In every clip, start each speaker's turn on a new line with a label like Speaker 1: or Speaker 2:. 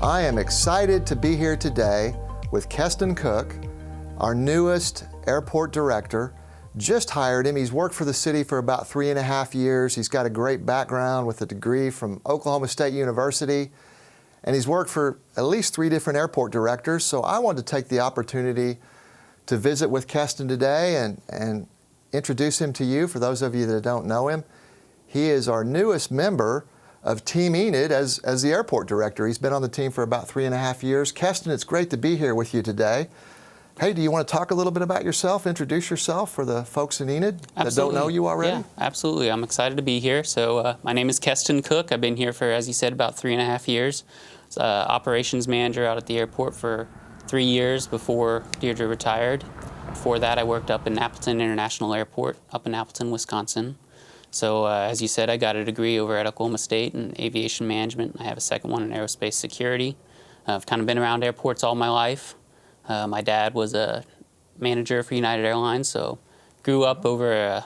Speaker 1: I am excited to be here today with Keston Cook, our newest airport director. Just hired him. He's worked for the city for about 3.5 years. He's got a great background with a degree from Oklahoma State University, and he's worked for at least 3 different airport directors. So I wanted to take the opportunity to visit with Keston today and introduce him to you. For those of you that don't know him, he is our newest member of Team Enid as the airport director. He's been on the team for about 3.5 years. Keston, it's great to be here with you today. Hey, do you want to talk a little bit about yourself, introduce yourself for the folks in Enid that don't know you already?
Speaker 2: Yeah, absolutely. I'm excited to be here. So my name is Keston Cook. I've been here for, as you said, about 3.5 years. I was operations manager out at the airport for 3 years before Deirdre retired. Before that, I worked up in Appleton International Airport, up in Appleton, Wisconsin. So as you said, I got a degree over at Oklahoma State in aviation management. I have a second one in aerospace security. I've kind of been around airports all my life. My dad was a manager for United Airlines, so grew up over,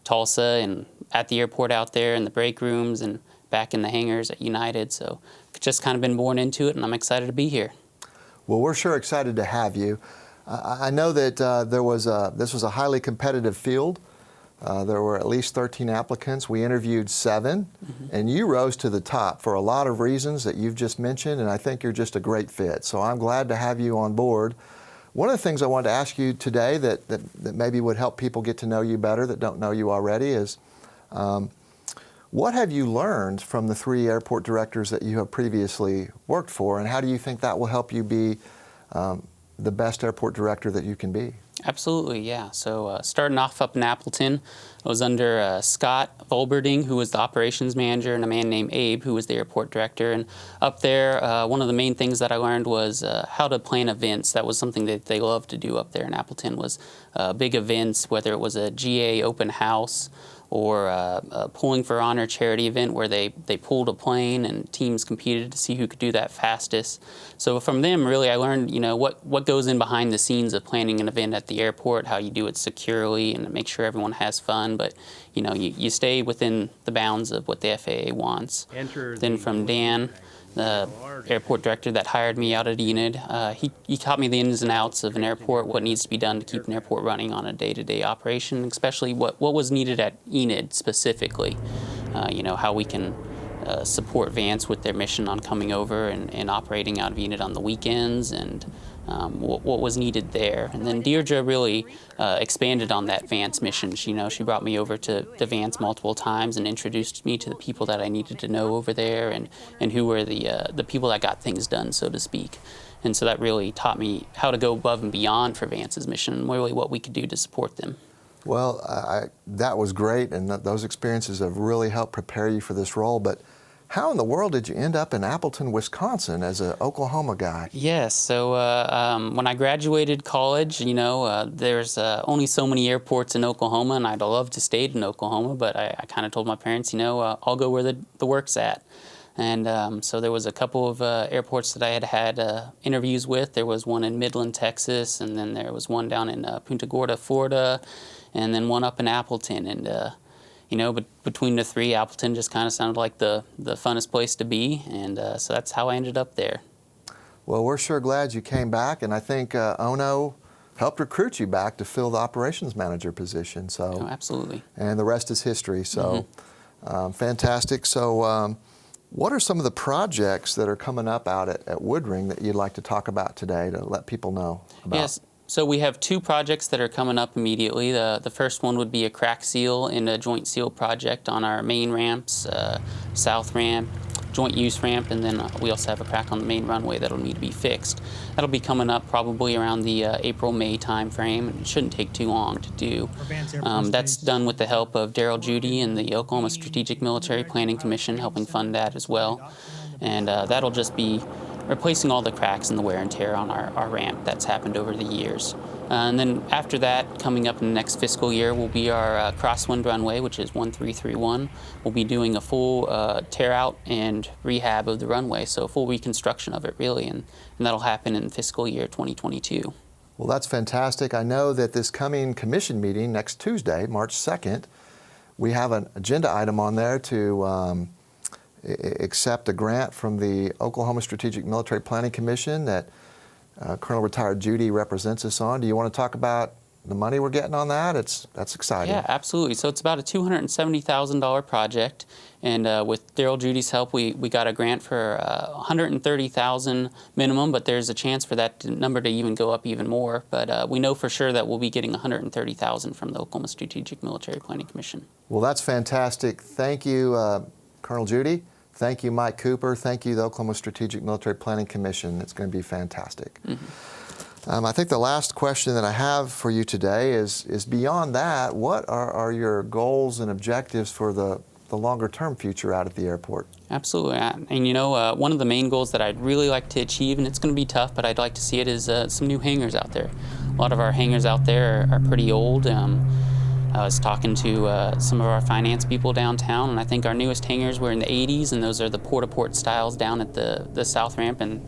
Speaker 2: Tulsa and at the airport out there in the break rooms and back in the hangars at United. So just kind of been born into it, and I'm excited to be here.
Speaker 1: Well, we're sure excited to have you. I know that this was a highly competitive field. There were at least 13 applicants. We interviewed 7, and you rose to the top for a lot of reasons that you've just mentioned, and I think you're just a great fit. So I'm glad to have you on board. One of the things I wanted to ask you today that maybe would help people get to know you better that don't know you already is, what have you learned from the 3 airport directors that you have previously worked for, and how do you think that will help you be the best airport director that you can be?
Speaker 2: Absolutely, yeah. So starting off up in Appleton, I was under Scott Woodring, who was the operations manager, and a man named Abe, who was the airport director. And up there, one of the main things that I learned was how to plan events. That was something that they loved to do up there in Appleton, was big events, whether it was a GA open house or a Pulling for Honor charity event where they pulled a plane and teams competed to see who could do that fastest. So from them, really, I learned, what goes in behind the scenes of planning an event at the airport, how you do it securely and make sure everyone has fun, but, you stay within the bounds of what the FAA wants. Then from Dan, the airport director that hired me out at Enid, he taught me the ins and outs of an airport, what needs to be done to keep an airport running on a day-to-day operation, especially what was needed at Enid specifically. How we can support Vance with their mission on coming over and operating out of Enid on the weekends, and what was needed there. And then Deirdre really expanded on that Vance mission. She brought me over to Vance multiple times and introduced me to the people that I needed to know over there and who were the people that got things done, so to speak. And so that really taught me how to go above and beyond for Vance's mission and really what we could do to support them.
Speaker 1: Well, that was great, and those experiences have really helped prepare you for this role. But how in the world did you end up in Appleton, Wisconsin as an Oklahoma guy?
Speaker 2: Yes, so when I graduated college, there's only so many airports in Oklahoma, and I'd love to stay in Oklahoma, but I kind of told my parents, I'll go where the work's at. And so there was a couple of airports that I had interviews with. There was one in Midland, Texas, and then there was one down in Punta Gorda, Florida, and then one up in Appleton. And but between the 3, Appleton just kind of sounded like the funnest place to be, and so that's how I ended up there.
Speaker 1: Well, we're sure glad you came back, and I think Ono helped recruit you back to fill the operations manager position. So,
Speaker 2: oh, absolutely.
Speaker 1: And the rest is history. So, fantastic. So, what are some of the projects that are coming up out at Woodring that you'd like to talk about today to let people know about?
Speaker 2: Yes. So we have 2 projects that are coming up immediately. The first one would be a crack seal and a joint seal project on our main ramps, south ramp, joint use ramp, and then we also have a crack on the main runway that'll need to be fixed. That'll be coming up probably around the April-May time frame, and it shouldn't take too long to do. That's done with the help of Jerald Judy and the Oklahoma Strategic Military Planning Commission helping fund that as well. And that'll just be replacing all the cracks and the wear and tear on our ramp that's happened over the years. And then after that, coming up in the next fiscal year, will be our crosswind runway, which is 1331. We'll be doing a full tear out and rehab of the runway, so full reconstruction of it really, and that'll happen in fiscal year 2022.
Speaker 1: Well, that's fantastic. I know that this coming commission meeting next Tuesday, March 2nd, we have an agenda item on there to accept a grant from the Oklahoma Strategic Military Planning Commission that Colonel Retired Judy represents us on. Do you want to talk about the money we're getting on that? That's exciting.
Speaker 2: Yeah, absolutely. So it's about a $270,000 project, and with Jerald Judy's help, we got a grant for $130,000 minimum, but there's a chance for that number to even go up even more. But we know for sure that we'll be getting $130,000 from the Oklahoma Strategic Military Planning Commission.
Speaker 1: Well, that's fantastic. Thank you, Colonel Judy. Thank you, Mike Cooper. Thank you, the Oklahoma Strategic Military Planning Commission. It's going to be fantastic. I think the last question that I have for you today is beyond that, what are your goals and objectives for the longer-term future out at the airport?
Speaker 2: Absolutely. And you know, one of the main goals that I'd really like to achieve, and it's going to be tough, but I'd like to see it, is some new hangars out there. A lot of our hangars out there are pretty old. I was talking to some of our finance people downtown, and I think our newest hangars were in the 80s, and those are the port-to-port styles down at the South Ramp, and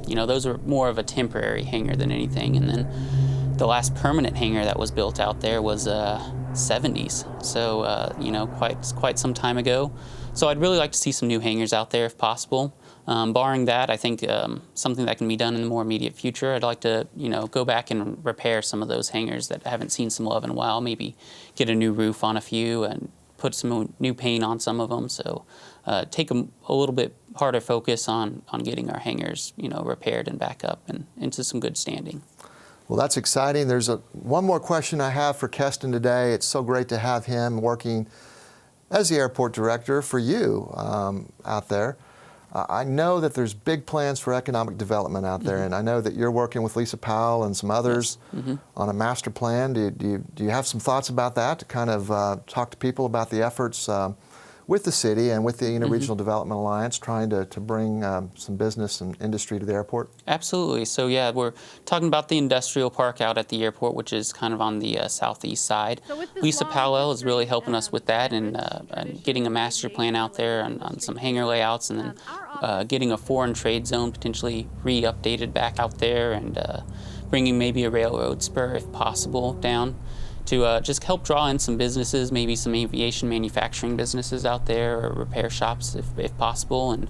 Speaker 2: you know, those are more of a temporary hangar than anything. And then the last permanent hangar that was built out there was 70s, so you know, quite some time ago. So I'd really like to see some new hangars out there if possible. Barring that, I think something that can be done in the more immediate future, I'd like to, you know, go back and repair some of those hangars that haven't seen some love in a while, maybe get a new roof on a few and put some new paint on some of them. So take a little bit harder focus on getting our hangars, you know, repaired and back up and into some good standing.
Speaker 1: Well, that's exciting. There's one more question I have for Keston today. It's so great to have him working as the airport director for you out there. I know that there's big plans for economic development out there, and I know that you're working with Lisa Powell and some others on a master plan. Do you have some thoughts about that, to kind of talk to people about the efforts with the city and with the Regional Development Alliance trying to bring some business and industry to the airport?
Speaker 2: Absolutely. So yeah, we're talking about the industrial park out at the airport, which is kind of on the southeast side. So Lisa Powell is really helping us with that and getting a master plan out there on some hangar layouts, and then getting a foreign trade zone potentially re-updated back out there, and bringing maybe a railroad spur if possible down to just help draw in some businesses, maybe some aviation manufacturing businesses out there, or repair shops if possible. And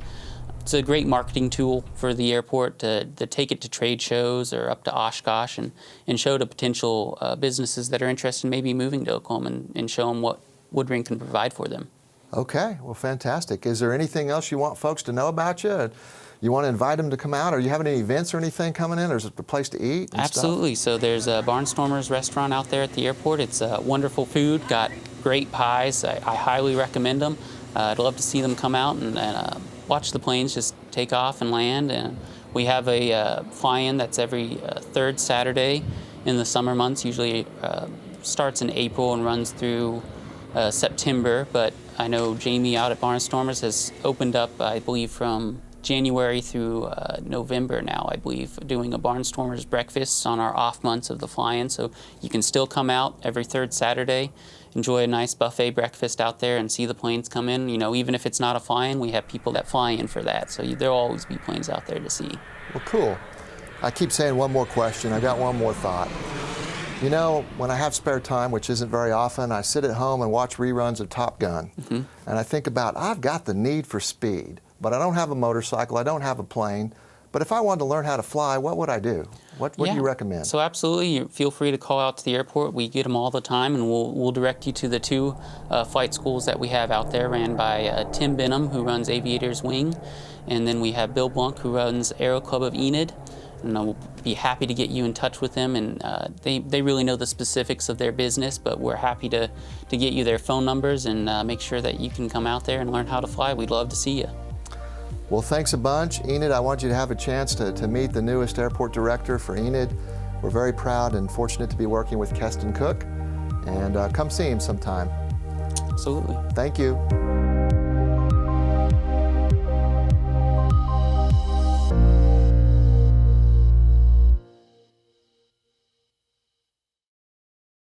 Speaker 2: it's a great marketing tool for the airport to take it to trade shows or up to Oshkosh and show to potential businesses that are interested in maybe moving to Oklahoma and show them what Woodring can provide for them.
Speaker 1: Okay, well, fantastic. Is there anything else you want folks to know about you? You want to invite them to come out? Are you having any events or anything coming in? Or is it a place to eat?
Speaker 2: Absolutely. So there's a Barnstormers restaurant out there at the airport. It's wonderful food, got great pies. I highly recommend them. I'd love to see them come out and watch the planes just take off and land. And we have a fly-in that's every third Saturday in the summer months. Usually starts in April and runs through September. But I know Jamie out at Barnstormers has opened up, I believe, from January through November now, I believe, doing a Barnstormers breakfast on our off months of the fly-in. So you can still come out every third Saturday, enjoy a nice buffet breakfast out there and see the planes come in. You know, even if it's not a fly-in, we have people that fly in for that. So there'll always be planes out there to see.
Speaker 1: Well, cool. I keep saying one more question. I got one more thought. You know, when I have spare time, which isn't very often, I sit at home and watch reruns of Top Gun. And I think about, I've got the need for speed, but I don't have a motorcycle, I don't have a plane. But if I wanted to learn how to fly, what would I do? What do you recommend?
Speaker 2: So absolutely, feel free to call out to the airport. We get them all the time, and we'll direct you to the two flight schools that we have out there, ran by Tim Benham, who runs Aviators Wing, and then we have Bill Blanc, who runs Aero Club of Enid. And we'll be happy to get you in touch with them, and they really know the specifics of their business, but we're happy to get you their phone numbers and make sure that you can come out there and learn how to fly. We'd love to see you.
Speaker 1: Well, thanks a bunch. Enid, I want you to have a chance to meet the newest airport director for Enid. We're very proud and fortunate to be working with Keston Cook, and come see him sometime.
Speaker 2: Absolutely.
Speaker 1: Thank you.